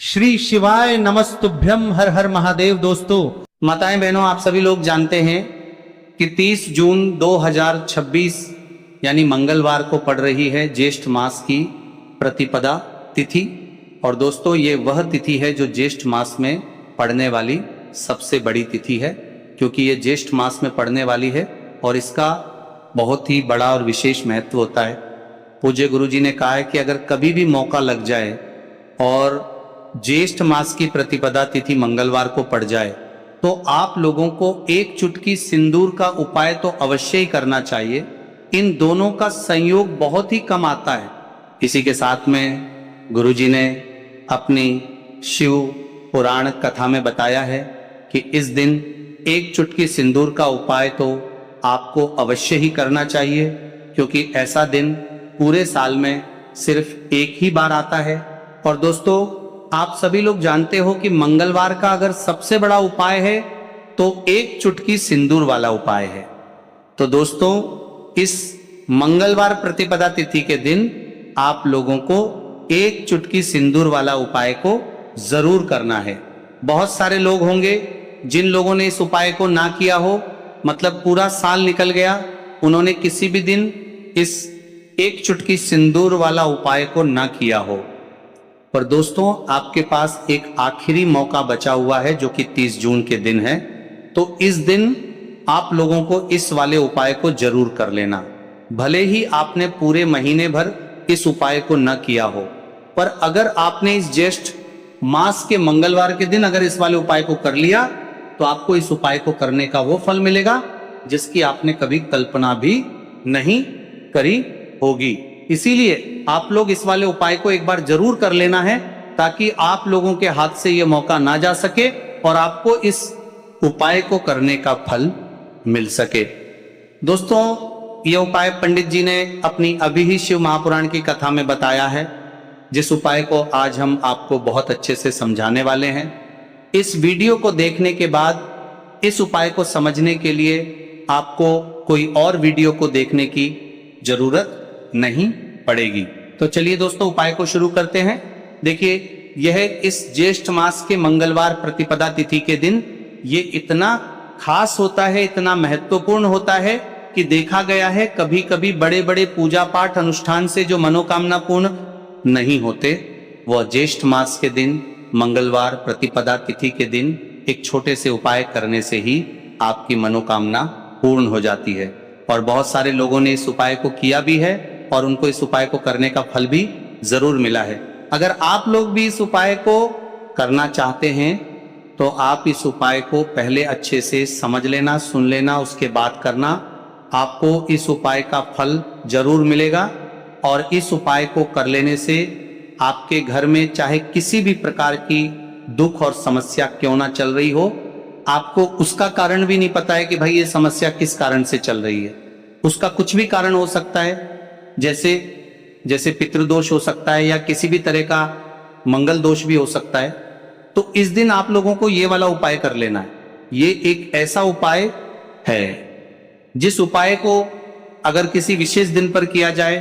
श्री शिवाय नमस्तुभ्यम हर हर महादेव। दोस्तों, माताएं बहनों, आप सभी लोग जानते हैं कि 30 जून 2026 यानी मंगलवार को पड़ रही है ज्येष्ठ मास की प्रतिपदा तिथि। और दोस्तों, ये वह तिथि है जो ज्येष्ठ मास में पड़ने वाली सबसे बड़ी तिथि है, क्योंकि ये ज्येष्ठ मास में पड़ने वाली है और इसका बहुत ही बड़ा और विशेष महत्व होता है। पूज्य गुरु जी ने कहा है कि अगर कभी भी मौका लग जाए और ज्येष्ठ मास की प्रतिपदा तिथि मंगलवार को पड़ जाए तो आप लोगों को एक चुटकी सिंदूर का उपाय तो अवश्य ही करना चाहिए। इन दोनों का संयोग बहुत ही कम आता है। इसी के साथ में गुरुजी ने अपनी शिव पुराण कथा में बताया है कि इस दिन एक चुटकी सिंदूर का उपाय तो आपको अवश्य ही करना चाहिए, क्योंकि ऐसा दिन पूरे साल में सिर्फ एक ही बार आता है। और दोस्तों, आप सभी लोग जानते हो कि मंगलवार का अगर सबसे बड़ा उपाय है तो एक चुटकी सिंदूर वाला उपाय है। तो दोस्तों, इस मंगलवार प्रतिपदा तिथि के दिन आप लोगों को एक चुटकी सिंदूर वाला उपाय को जरूर करना है। बहुत सारे लोग होंगे जिन लोगों ने इस उपाय को ना किया हो, मतलब पूरा साल निकल गया, उन्होंने किसी भी दिन इस एक चुटकी सिंदूर वाला उपाय को ना किया हो। पर दोस्तों, आपके पास एक आखिरी मौका बचा हुआ है जो कि 30 जून के दिन है। तो इस दिन आप लोगों को इस वाले उपाय को जरूर कर लेना। भले ही आपने पूरे महीने भर इस उपाय को न किया हो, पर अगर आपने इस ज्येष्ठ मास के मंगलवार के दिन अगर इस वाले उपाय को कर लिया तो आपको इस उपाय को करने का वो फल मिलेगा जिसकी आपने कभी कल्पना भी नहीं करी होगी। इसीलिए आप लोग इस वाले उपाय को एक बार जरूर कर लेना है, ताकि आप लोगों के हाथ से यह मौका ना जा सके और आपको इस उपाय को करने का फल मिल सके। दोस्तों, यह उपाय पंडित जी ने अपनी अभी ही शिव महापुराण की कथा में बताया है, जिस उपाय को आज हम आपको बहुत अच्छे से समझाने वाले हैं। इस वीडियो को देखने के बाद इस उपाय को समझने के लिए आपको कोई और वीडियो को देखने की जरूरत नहीं पड़ेगी। तो चलिए दोस्तों, उपाय को शुरू करते हैं। देखिए, यह इस ज्येष्ठ मास के मंगलवार प्रतिपदा तिथि के दिन ये इतना खास होता है, इतना महत्वपूर्ण होता है कि देखा गया है कभी कभी बड़े बड़े पूजा पाठ अनुष्ठान से जो मनोकामना पूर्ण नहीं होते, वह ज्येष्ठ मास के दिन मंगलवार प्रतिपदा तिथि के दिन एक छोटे से उपाय करने से ही आपकी मनोकामना पूर्ण हो जाती है। और बहुत सारे लोगों ने इस उपाय को किया भी है और उनको इस उपाय को करने का फल भी जरूर मिला है। अगर आप लोग भी इस उपाय को करना चाहते हैं तो आप इस उपाय को पहले अच्छे से समझ लेना, सुन लेना, उसके बाद करना। आपको इस उपाय का फल जरूर मिलेगा और इस उपाय को कर लेने से आपके घर में चाहे किसी भी प्रकार की दुख और समस्या क्यों ना चल रही हो, आपको उसका कारण भी नहीं पता है कि भाई ये समस्या किस कारण से चल रही है। उसका कुछ भी कारण हो सकता है, जैसे पितृदोष हो सकता है या किसी भी तरह का मंगल दोष भी हो सकता है। तो इस दिन आप लोगों को ये वाला उपाय कर लेना है। ये एक ऐसा उपाय है जिस उपाय को अगर किसी विशेष दिन पर किया जाए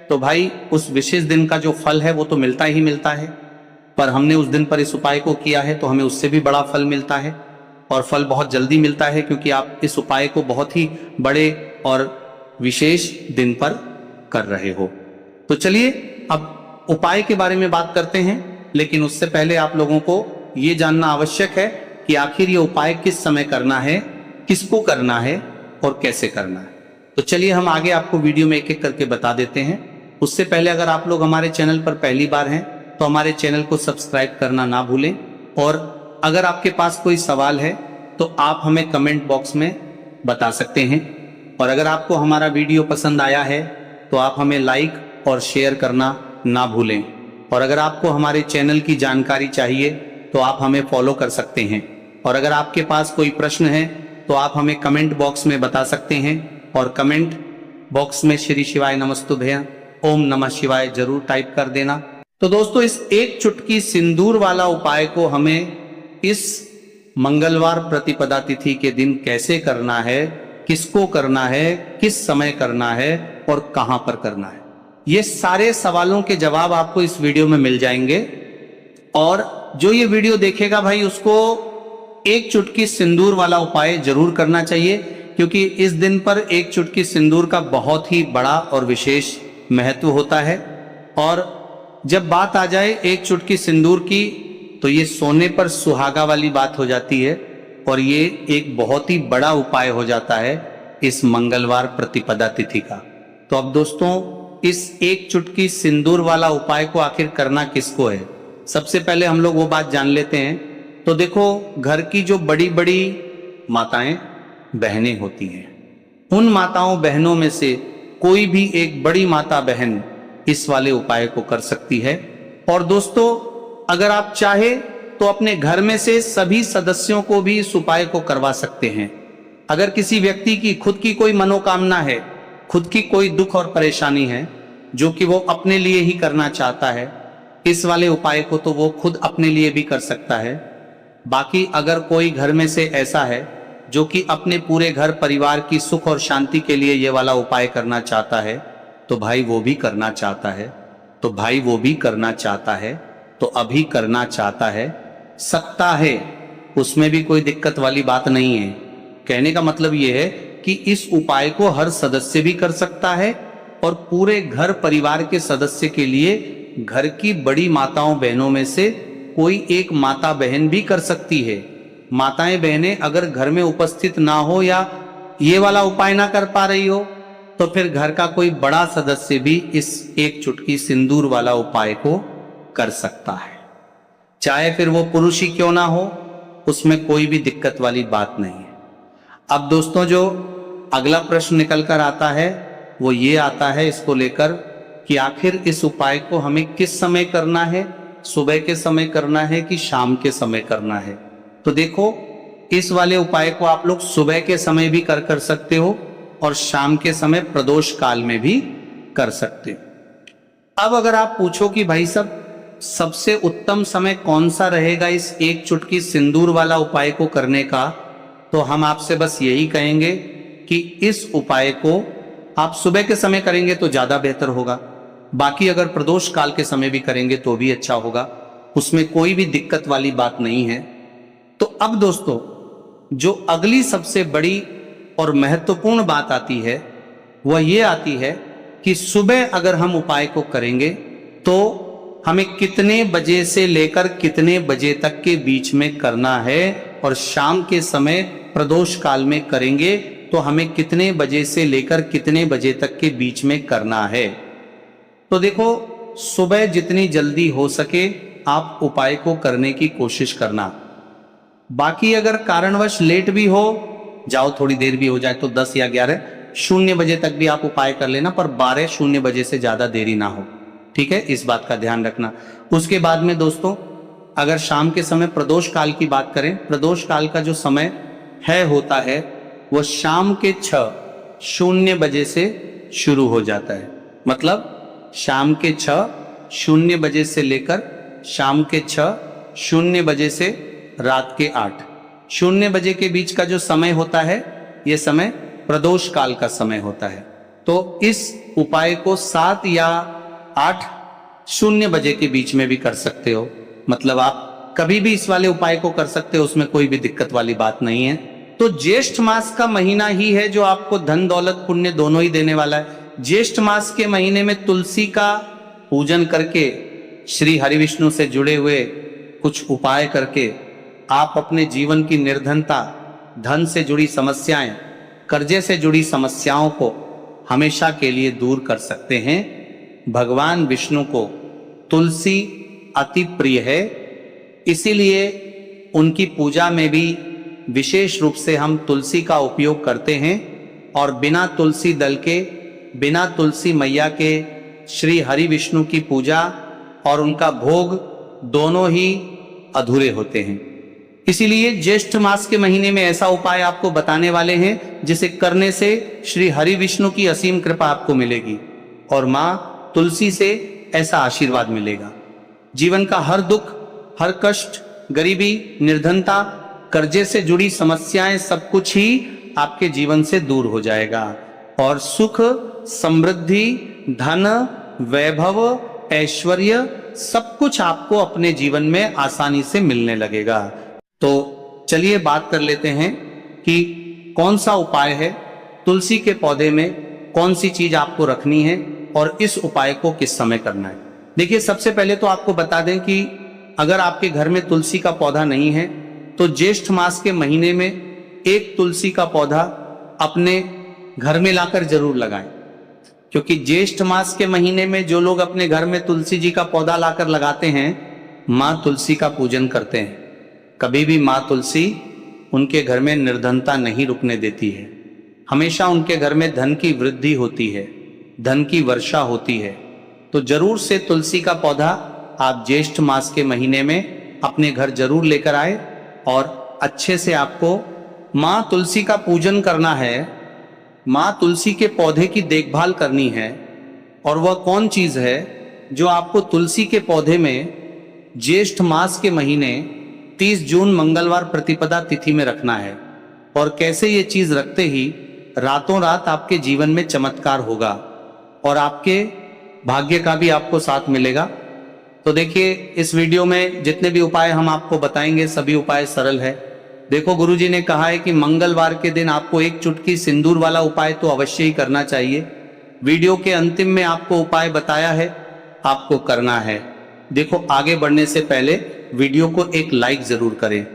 तो भाई उस विशेष दिन का जो फल है वो तो मिलता ही मिलता है, पर हमने उस दिन पर इस उपाय को किया है तो हमें उससे भी बड़ा फल मिलता है और फल बहुत जल्दी मिलता है, क्योंकि आप इस उपाय को बहुत ही बड़े और विशेष दिन पर कर रहे हो। तो चलिए अब उपाय के बारे में बात करते हैं, लेकिन उससे पहले आप लोगों को यह जानना आवश्यक है कि आखिर ये उपाय किस समय करना है, किसको करना है और कैसे करना है। तो चलिए हम आगे आपको वीडियो में एक एक करके बता देते हैं। उससे पहले अगर आप लोग हमारे चैनल पर पहली बार हैं तो हमारे चैनल को सब्सक्राइब करना ना भूलें, और अगर आपके पास कोई सवाल है तो आप हमें कमेंट बॉक्स में बता सकते हैं। और अगर आपको हमारा वीडियो पसंद आया है तो आप हमें लाइक और शेयर करना ना भूलें। और अगर आपको हमारे चैनल की जानकारी चाहिए तो आप हमें फॉलो कर सकते हैं। और अगर आपके पास कोई प्रश्न है तो आप हमें कमेंट बॉक्स में बता सकते हैं, और कमेंट बॉक्स में श्री शिवाय नमस्तुभ्यं ओम नमः शिवाय जरूर टाइप कर देना। तो दोस्तों, इस एक चुटकी सिंदूर वाला उपाय को हमें इस मंगलवार प्रतिपदा तिथि के दिन कैसे करना है, किसको करना है, किस समय करना है और कहां पर करना है, ये सारे सवालों के जवाब आपको इस वीडियो में मिल जाएंगे। और जो ये वीडियो देखेगा भाई उसको एक चुटकी सिंदूर वाला उपाय जरूर करना चाहिए, क्योंकि इस दिन पर एक चुटकी सिंदूर का बहुत ही बड़ा और विशेष महत्व होता है। और जब बात आ जाए एक चुटकी सिंदूर की तो ये सोने पर सुहागा वाली बात हो जाती है और ये एक बहुत ही बड़ा उपाय हो जाता है इस मंगलवार प्रतिपदा तिथि का। तो अब दोस्तों इस एक चुटकी सिंदूर वाला उपाय को आखिर करना किसको है, सबसे पहले हम लोग वो बात जान लेते हैं। तो देखो, घर की जो बड़ी बड़ी माताएं बहनें होती हैं, उन माताओं बहनों में से कोई भी एक बड़ी माता बहन इस वाले उपाय को कर सकती है। और दोस्तों अगर आप चाहे तो अपने घर में से सभी सदस्यों को भी इस उपाय को करवा सकते हैं। अगर किसी व्यक्ति की खुद की कोई मनोकामना है, खुद की कोई दुख और परेशानी है जो कि वो अपने लिए ही करना चाहता है, इस वाले उपाय को तो वो खुद अपने लिए भी कर सकता है। बाकी अगर कोई घर में से ऐसा है जो कि अपने पूरे घर परिवार की सुख और शांति के लिए ये वाला उपाय करना चाहता है, तो भाई वो भी करना चाहता है, तो अभी करना चाहता है, सकता है, उसमें भी कोई दिक्कत वाली बात नहीं है। कहने का मतलब ये है कि इस उपाय को हर सदस्य भी कर सकता है और पूरे घर परिवार के सदस्य के लिए घर की बड़ी माताओं बहनों में से कोई एक माता बहन भी कर सकती है। माताएं बहनें अगर घर में उपस्थित ना हो या ये वाला उपाय ना कर पा रही हो तो फिर घर का कोई बड़ा सदस्य भी इस एक चुटकी सिंदूर वाला उपाय को कर सकता है, चाहे फिर वो पुरुष ही क्यों ना हो, उसमें कोई भी दिक्कत वाली बात नहीं है। अब दोस्तों जो अगला प्रश्न निकल कर आता है वो ये आता है इसको लेकर कि आखिर इस उपाय को हमें किस समय करना है, सुबह के समय करना है कि शाम के समय करना है। तो देखो, इस वाले उपाय को आप लोग सुबह के समय भी कर सकते हो और शाम के समय प्रदोष काल में भी कर सकते हो। अब अगर आप पूछो कि भाई साहब सबसे उत्तम समय कौन सा रहेगा इस एक चुटकी सिंदूर वाला उपाय को करने का, तो हम आपसे बस यही कहेंगे कि इस उपाय को आप सुबह के समय करेंगे तो ज्यादा बेहतर होगा। बाकी अगर प्रदोष काल के समय भी करेंगे तो भी अच्छा होगा, उसमें कोई भी दिक्कत वाली बात नहीं है। तो अब दोस्तों जो अगली सबसे बड़ी और महत्वपूर्ण बात आती है वह ये आती है कि सुबह अगर हम उपाय को करेंगे तो हमें कितने बजे से लेकर कितने बजे तक के बीच में करना है, और शाम के समय प्रदोष काल में करेंगे तो हमें कितने बजे से लेकर कितने बजे तक के बीच में करना है। तो देखो, सुबह जितनी जल्दी हो सके आप उपाय को करने की कोशिश करना। बाकी अगर कारणवश लेट भी हो जाओ, थोड़ी देर भी हो जाए तो 10 या 11:00 बजे तक भी आप उपाय कर लेना, पर 12:00 बजे से ज्यादा देरी ना हो, ठीक है, इस बात का ध्यान रखना। उसके बाद में दोस्तों अगर शाम के समय प्रदोष काल की बात करें, प्रदोष काल का जो समय है होता है वो शाम के 6:00 बजे से शुरू हो जाता है। मतलब शाम के 6:00 बजे से लेकर शाम के 6:00 बजे से रात के 8:00 बजे के बीच का जो समय होता है ये समय प्रदोष काल का समय होता है। तो इस उपाय को 7 या 8:00 बजे के बीच में भी कर सकते हो, मतलब आप कभी भी इस वाले उपाय को कर सकते हो, उसमें कोई भी दिक्कत वाली बात नहीं है। तो ज्येष्ठ मास का महीना ही है जो आपको धन दौलत पुण्य दोनों ही देने वाला है। ज्येष्ठ मास के महीने में तुलसी का पूजन करके, श्री हरि विष्णु से जुड़े हुए कुछ उपाय करके आप अपने जीवन की निर्धनता, धन से जुड़ी समस्याएं, कर्जे से जुड़ी समस्याओं को हमेशा के लिए दूर कर सकते हैं। भगवान विष्णु को तुलसी अति प्रिय है, इसीलिए उनकी पूजा में भी विशेष रूप से हम तुलसी का उपयोग करते हैं। और बिना तुलसी दल के, बिना तुलसी मैया के श्री हरि विष्णु की पूजा और उनका भोग दोनों ही अधूरे होते हैं। इसीलिए ज्येष्ठ मास के महीने में ऐसा उपाय आपको बताने वाले हैं जिसे करने से श्री हरि विष्णु की असीम कृपा आपको मिलेगी और मां तुलसी से ऐसा आशीर्वाद मिलेगा। जीवन का हर दुख, हर कष्ट, गरीबी, निर्धनता, कर्जे से जुड़ी समस्याएं, सब कुछ ही आपके जीवन से दूर हो जाएगा और सुख, समृद्धि, धन, वैभव, ऐश्वर्य, सब कुछ आपको अपने जीवन में आसानी से मिलने लगेगा। तो चलिए बात कर लेते हैं कि कौन सा उपाय है, तुलसी के पौधे में कौन सी चीज आपको रखनी है और इस उपाय को किस समय करना है। देखिए, सबसे पहले तो आपको बता दें कि अगर आपके घर में तुलसी का पौधा नहीं है तो ज्येष्ठ मास के महीने में एक तुलसी का पौधा अपने घर में लाकर जरूर लगाएं, क्योंकि ज्येष्ठ मास के महीने में जो लोग अपने घर में तुलसी जी का पौधा लाकर लगाते हैं, माँ तुलसी का पूजन करते हैं। कभी भी माँ तुलसी उनके घर में निर्धनता नहीं रुकने देती है। हमेशा उनके घर में धन की वृद्धि होती है, धन की वर्षा होती है। तो जरूर से तुलसी का पौधा आप ज्येष्ठ मास के महीने में अपने घर जरूर लेकर आए और अच्छे से आपको माँ तुलसी का पूजन करना है, माँ तुलसी के पौधे की देखभाल करनी है। और वह कौन चीज है जो आपको तुलसी के पौधे में ज्येष्ठ मास के महीने 30 जून मंगलवार प्रतिपदा तिथि में रखना है, और कैसे ये चीज रखते ही रातों रात आपके जीवन में चमत्कार होगा और आपके भाग्य का भी आपको साथ मिलेगा। तो देखिए, इस वीडियो में जितने भी उपाय हम आपको बताएंगे सभी उपाय सरल है। देखो, गुरुजी ने कहा है कि मंगलवार के दिन आपको एक चुटकी सिंदूर वाला उपाय तो अवश्य ही करना चाहिए। वीडियो के अंतिम में आपको उपाय बताया है, आपको करना है। देखो, आगे बढ़ने से पहले वीडियो को एक लाइक जरूर करें।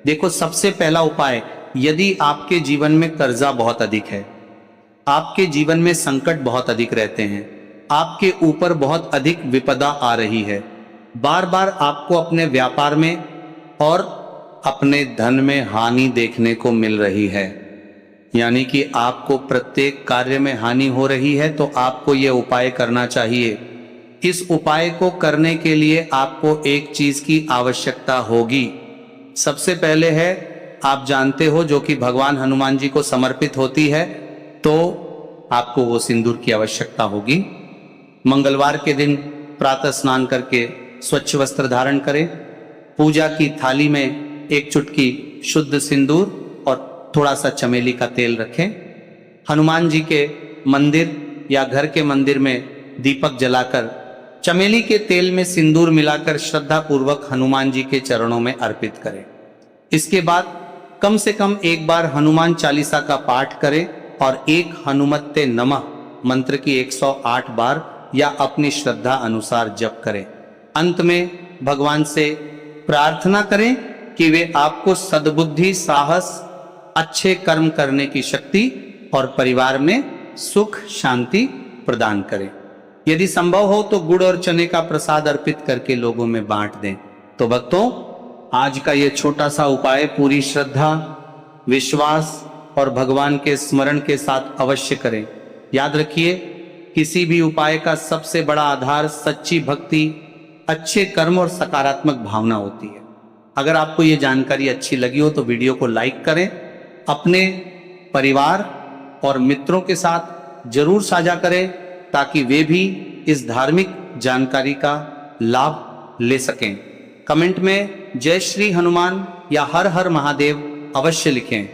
देखो, सबसे पहला उपाय, यदि आपके जीवन में कर्जा बहुत अधिक है, आपके जीवन में संकट बहुत अधिक रहते हैं, आपके ऊपर बहुत अधिक विपदा आ रही है, बार बार आपको अपने व्यापार में और अपने धन में हानि देखने को मिल रही है, यानी कि आपको प्रत्येक कार्य में हानि हो रही है, तो आपको यह उपाय करना चाहिए। इस उपाय को करने के लिए आपको एक चीज की आवश्यकता होगी। सबसे पहले है, आप जानते हो, जो कि भगवान हनुमान जी को समर्पित होती है, तो आपको वो सिंदूर की आवश्यकता होगी। मंगलवार के दिन प्रातः स्नान करके स्वच्छ वस्त्र धारण करें, पूजा की थाली में एक चुटकी शुद्ध सिंदूर और थोड़ा सा चमेली का तेल रखें। हनुमान जी के मंदिर या घर के मंदिर में दीपक जलाकर चमेली के तेल में सिंदूर मिलाकर श्रद्धा पूर्वक हनुमान जी के चरणों में अर्पित करें। इसके बाद कम से कम एक बार हनुमान चालीसा का पाठ करें और एक हनुमते नमः मंत्र की 108 बार या अपनी श्रद्धा अनुसार जप करें। अंत में भगवान से प्रार्थना करें कि वे आपको सद्बुद्धि, साहस, अच्छे कर्म करने की शक्ति और परिवार में सुख शांति प्रदान करें। यदि संभव हो तो गुड़ और चने का प्रसाद अर्पित करके लोगों में बांट दें। तो भक्तों, आज का ये छोटा सा उपाय पूरी श्रद्धा, विश्वास और भगवान के स्मरण के साथ अवश्य करें। याद रखिए, किसी भी उपाय का सबसे बड़ा आधार सच्ची भक्ति, अच्छे कर्म और सकारात्मक भावना होती है। अगर आपको ये जानकारी अच्छी लगी हो तो वीडियो को लाइक करें, अपने परिवार और मित्रों के साथ जरूर साझा करें ताकि वे भी इस धार्मिक जानकारी का लाभ ले सकें। कमेंट में जय श्री हनुमान या हर हर महादेव अवश्य लिखें।